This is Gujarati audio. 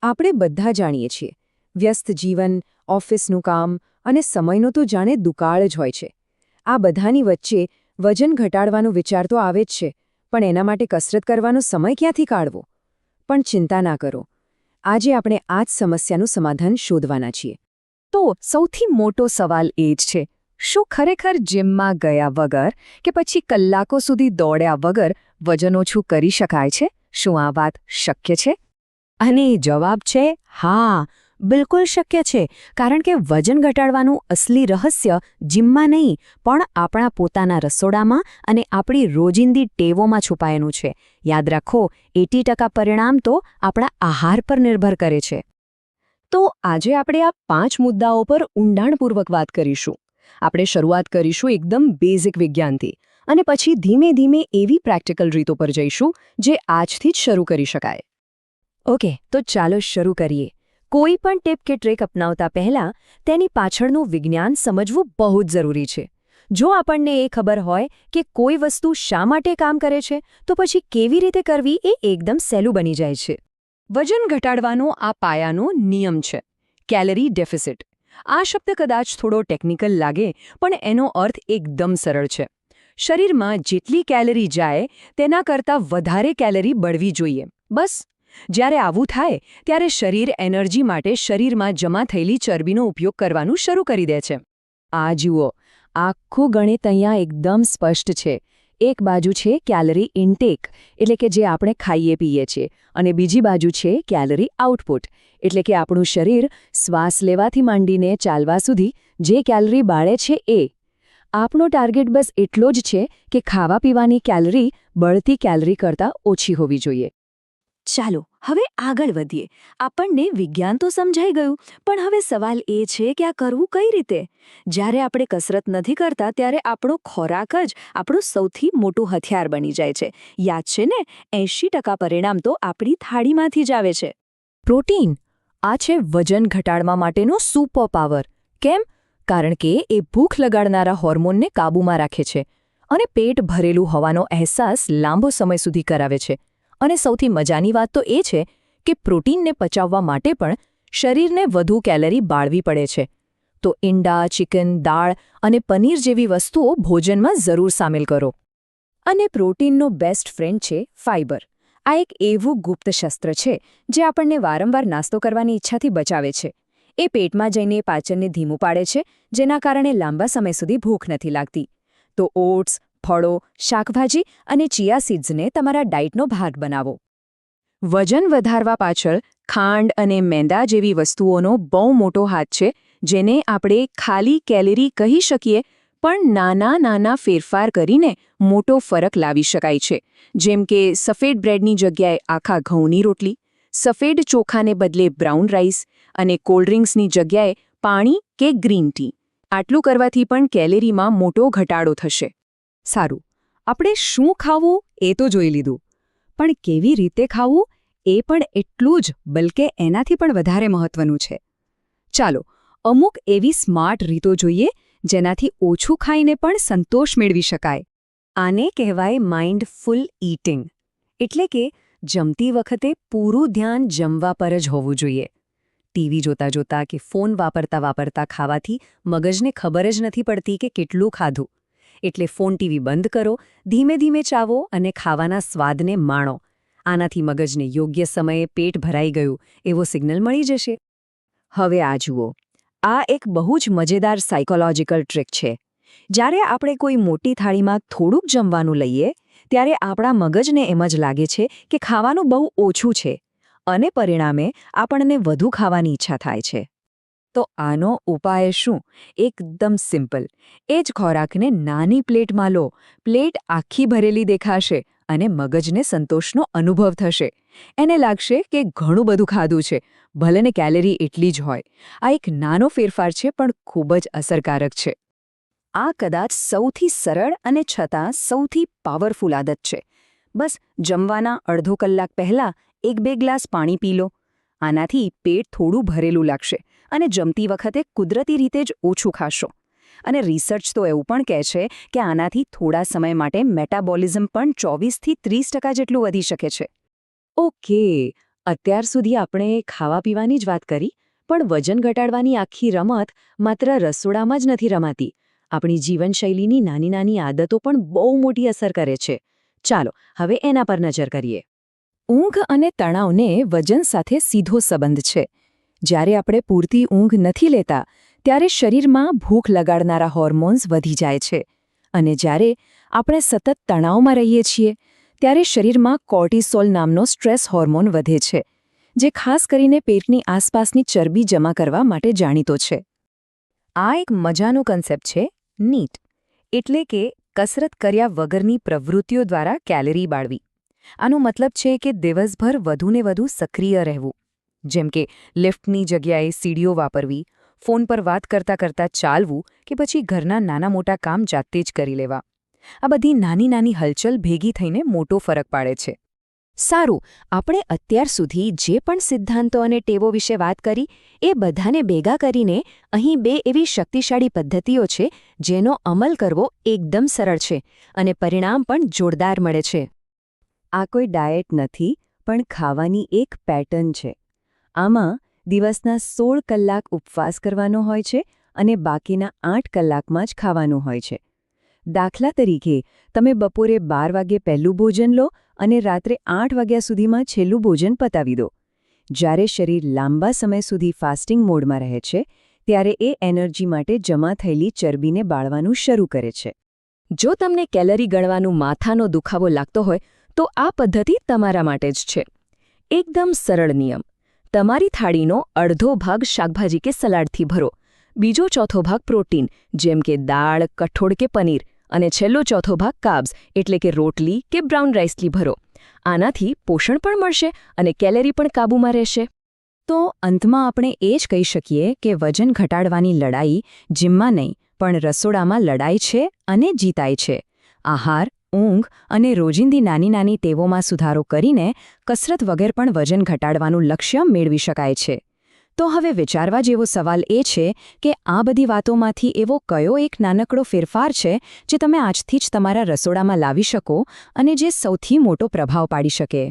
આપણે બધા જાણીએ છીએ વ્યસ્ત જીવન, ઓફિસનું કામ અને સમયનો તો જાણે દુકાળ જ હોય છે. આ બધાની વચ્ચે વજન ઘટાડવાનો વિચાર તો આવે જ છે, પણ એના માટે કસરત કરવાનો સમય ક્યાંથી કાઢવો? પણ ચિંતા ના કરો, આજે આપણે આ જ સમસ્યાનું સમાધાન શોધવાના છીએ. તો સૌથી મોટો સવાલ એ જ છે, શું ખરેખર જીમમાં ગયા વગર કે પછી કલાકો સુધી દોડ્યા વગર વજન ઓછું કરી શકાય છે? શું આ વાત શક્ય છે? અને જવાબ છે હા, બિલકુલ શક્ય છે. કારણ કે વજન ઘટાડવાનું અસલી રહસ્ય જીમમાં નહીં, પણ આપણા પોતાના રસોડામાં અને આપણી રોજિંદી ટેવોમાં છુપાયેલું છે. યાદ રાખો, 80% પરિણામ તો આપણા આહાર પર નિર્ભર કરે છે. તો આજે આપણે આ 5 મુદ્દાઓ પર ઊંડાણપૂર્વક વાત કરીશું. આપણે શરૂઆત કરીશું એકદમ બેઝિક વિજ્ઞાનથી અને પછી ધીમે ધીમે એવી પ્રેક્ટિકલ રીતો પર જઈશું જે આજથી જ શરૂ કરી શકાય. ઓકે, તો ચાલો શરૂ કરીએ. કોઈ પણ ટિપ કે ટ્રિક અપનાવતા પહેલાં તેની પાછળનું વિજ્ઞાન સમજવું બહુ જ જરૂરી છે. જો આપણને એ ખબર હોય કે કોઈ વસ્તુ શા માટે કામ કરે છે, તો પછી કેવી રીતે કરવી એ એકદમ સહેલું બની જાય છે. વજન ઘટાડવાનો આ પાયાનો નિયમ છે, કેલરી ડેફિસિટ. આ શબ્દ કદાચ થોડો ટેકનિકલ લાગે, પણ એનો અર્થ એકદમ સરળ છે. શરીરમાં જેટલી કેલરી જાય તેના કરતાં વધારે કેલરી બળવી જોઈએ. બસ. જ્યારે આવું થાય ત્યારે શરીર એનર્જી માટે શરીરમાં જમા થયેલી ચરબીનો ઉપયોગ કરવાનું શરૂ કરી દે છે. આ જુઓ, આખું ગણિત અહીંયા એકદમ સ્પષ્ટ છે. એક બાજુ છે કેલરી ઇન્ટેક, એટલે કે જે આપણે ખાઈએ પીએ છીએ, અને બીજી બાજુ છે કેલરી આઉટપુટ, એટલે કે આપણું શરીર શ્વાસ લેવાથી માંડીને ચાલવા સુધી જે કેલરી બાળે છે એ. આપણો ટાર્ગેટ બસ એટલો જ છે કે ખાવા પીવાની કેલરી બળતી કેલરી કરતાં ઓછી હોવી જોઈએ. ચાલો હવે આગળ વધીએ. આપણને વિજ્ઞાન તો સમજાઈ ગયું, પણ હવે સવાલ એ છે કે આ કરવું કઈ રીતે? જ્યારે આપણે કસરત નથી કરતા ત્યારે આપણો ખોરાક જ આપણું સૌથી મોટું હથિયાર બની જાય છે. યાદ છે ને, 80% પરિણામ તો આપણી થાળીમાંથી જ આવે છે. પ્રોટીન, આ છે વજન ઘટાડવા માટેનો સુપર પાવર. કેમ? કારણ કે એ ભૂખ લગાડનારા હોર્મોનને કાબૂમાં રાખે છે અને પેટ ભરેલું હોવાનો અહેસાસ લાંબો સમય સુધી કરાવે છે. અને સૌથી મજાની વાત તો એ છે કે પ્રોટીનને પચાવવા માટે પણ શરીરને વધુ કેલરી બાળવી પડે છે. તો ઈંડા, ચિકન, દાળ અને પનીર જેવી વસ્તુઓ ભોજનમાં જરૂર સામેલ કરો. અને પ્રોટીનનો બેસ્ટ ફ્રેન્ડ છે ફાઇબર. આ એક એવું ગુપ્ત શસ્ત્ર છે જે આપણને વારંવાર નાસ્તો કરવાની ઈચ્છાથી બચાવે છે. એ પેટમાં જઈને પાચનને ધીમું પાડે છે, જેના કારણે લાંબા સમય સુધી ભૂખ નથી લાગતી. તો ઓટ્સ, ફળો, શાકભાજી અને ચિયા સીડ્સને તમારા ડાયટનો ભાગ બનાવો. વજન વધારવા પાછળ ખાંડ અને મેંદા જેવી વસ્તુઓનો બહુ મોટો હાથ છે, જેને આપણે ખાલી કેલરી કહી શકીએ, પણ નાના નાના ફેરફાર કરીને મોટો ફરક લાવી શકાય છે. જેમ કે સફેદ બ્રેડની જગ્યાએ આખા ઘઉંની રોટલી, સફેદ ચોખાને બદલે બ્રાઉન રાઈસ અને કોલ્ડ્રિંક્સની જગ્યાએ પાણી કે ગ્રીન ટી. આટલું કરવાથી પણ કેલરીમાં મોટો ઘટાડો થશે. સારું, આપણે શું ખાવું એ તો જોઈ લીધું, પણ કેવી રીતે ખાવું એ પણ એટલું જ, બલકે એનાથી પણ વધારે મહત્વનું છે. ચાલો અમુક એવી સ્માર્ટ રીતો જોઈએ જેનાથી ઓછું ખાઈને પણ સંતોષ મેળવી શકાય. આને કહેવાય માઇન્ડફુલ ઈટિંગ, એટલે કે જમતી વખતે પૂરું ધ્યાન જમવા પર જ હોવું જોઈએ. ટીવી જોતા જોતા કે ફોન વાપરતા વાપરતા ખાવાથી મગજને ખબર જ નથી પડતી કે કેટલું ખાધું. એટલે ફોન ટીવી બંધ કરો, ધીમે ધીમે ચાવો અને ખાવાના સ્વાદને માણો. આનાથી મગજને યોગ્ય સમયે પેટ ભરાઈ ગયું એવો સિગ્નલ મળી જશે. હવે આ જુઓ, આ એક બહુ જ મજેદાર સાયકોલોજીકલ ટ્રિક છે. જ્યારે આપણે કોઈ મોટી થાળીમાં થોડુંક જમવાનું લઈએ, ત્યારે આપણા મગજને એમ જ લાગે છે કે ખાવાનું બહુ ઓછું છે, અને પરિણામે આપણને વધુ ખાવાની ઈચ્છા થાય છે. તો આનો ઉપાય શું? એકદમ સિમ્પલ. એ જ ખોરાકને નાની પ્લેટમાં લો. પ્લેટ આખી ભરેલી દેખાશે અને મગજને સંતોષનો અનુભવ થશે. એને લાગશે કે ઘણું બધું ખાધું છે, ભલે ને કેલરી એટલી જ હોય. આ એક નાનો ફેરફાર છે, પણ ખૂબ જ અસરકારક છે. આ કદાચ સૌથી સરળ અને છતાં સૌથી પાવરફુલ આદત છે. બસ જમવાના અડધો કલાક પહેલાં 1-2 ગ્લાસ પાણી પી લો. આનાથી પેટ થોડું ભરેલું લાગશે અને જમતી વખતે કુદરતી રીતે જ ઓછું ખાશો. અને રિસર્ચ તો એવું પણ કહે છે કે આનાથી થોડા સમય માટે મેટાબોલિઝમ પણ 24 થી 30% જેટલું વધી શકે છે. ઓકે, અત્યાર સુધી આપણે ખાવા પીવાની જ વાત કરી, પણ વજન ઘટાડવાની આખી રમત માત્ર રસોડામાં જ નથી રમાતી. આપણી જીવનશૈલીની નાની નાની આદતો પણ બહુ મોટી અસર કરે છે. ચાલો હવે એના પર નજર કરીએ. ઊંઘ અને તણાવને વજન સાથે સીધો સંબંધ છે. જ્યારે આપણે પૂરતી ઊંઘ નથી લેતા ત્યારે શરીરમાં ભૂખ લગાડનારા હોર્મોન્સ વધી જાય છે, અને જ્યારે આપણે સતત તણાવમાં રહીએ છીએ ત્યારે શરીરમાં કોર્ટિસોલ નામનો સ્ટ્રેસ હોર્મોન વધે છે, જે ખાસ કરીને પેટની આસપાસની ચરબી જમા કરવા માટે જાણીતો છે. આ એક મજાનો કન્સેપ્ટ છે, નીટ, એટલે કે કસરત કર્યા વગરની પ્રવૃત્તિઓ દ્વારા કેલરી બાળવી. આનો મતલબ છે કે દિવસભર વધુને વધુ સક્રિય રહેવું, જેમ કે લિફ્ટની જગ્યાએ સીડીઓ વાપરવી, ફોન પર વાત કરતાં કરતાં ચાલવું કે પછી ઘરના નાના મોટા કામ જાતે જ કરી લેવા. આ બધી નાની નાની હલચલ ભેગી થઈને મોટો ફરક પાડે છે. સારું, આપણે અત્યાર સુધી જે પણ સિદ્ધાંતો અને ટેવો વિશે વાત કરી એ બધાને ભેગા કરીને અહીં 2 એવી શક્તિશાળી પદ્ધતિઓ છે જેનો અમલ કરવો એકદમ સરળ છે અને પરિણામ પણ જોરદાર મળે છે. આ કોઈ ડાયેટ નથી, પણ ખાવાની એક પેટર્ન છે. આમાં દિવસના 16 કલાક ઉપવાસ કરવાનો હોય છે અને બાકીના 8 કલાકમાં જ ખાવાનું હોય છે. દાખલા તરીકે, તમે બપોરે 12 વાગે પહેલું ભોજન લો અને રાત્રે 8 વાગ્યા સુધીમાં છેલ્લું ભોજન પતાવી દો. જ્યારે શરીર લાંબા સમય સુધી ફાસ્ટિંગ મોડમાં રહે છે, ત્યારે એ એનર્જી માટે જમા થયેલી ચરબીને બાળવાનું શરૂ કરે છે. જો તમને કેલરી ગણવાનું માથાનો દુખાવો લાગતો હોય તો આ પદ્ધતિ તમારા માટે જ છે. એકદમ સરળ નિયમ. તમારી થાળીનો અડધો ભાગ શાકભાજી કે સલાડથી ભરો, બીજો ચોથો ભાગ પ્રોટીન જેમ કે દાળ, કઠોળ કે પનીર, અને છેલ્લો ચોથો ભાગ કાર્બ્સ એટલે કે રોટલી કે બ્રાઉન રાઈસથી ભરો. આનાથી પોષણ પણ મળશે અને કેલરી પણ કાબૂમાં રહેશે. તો અંતમાં આપણે એ જ કહી શકીએ કે વજન ઘટાડવાની લડાઈ જીમમાં નહીં, પણ રસોડામાં લડાઈ છે અને જીતાય છે. આહાર, ઊંઘ અને રોજિંદી નાની નાની ટેવોમાં સુધારો કરીને કસરત વગર પણ વજન ઘટાડવાનું લક્ષ્ય મેળવી શકાય છે. તો હવે વિચારવા જેવો સવાલ એ છે કે આ બધી વાતોમાંથી એવો કયો એક નાનકડો ફેરફાર છે જે તમે આજથી જ તમારા રસોડામાં લાવી શકો અને જે સૌથી મોટો પ્રભાવ પાડી શકે.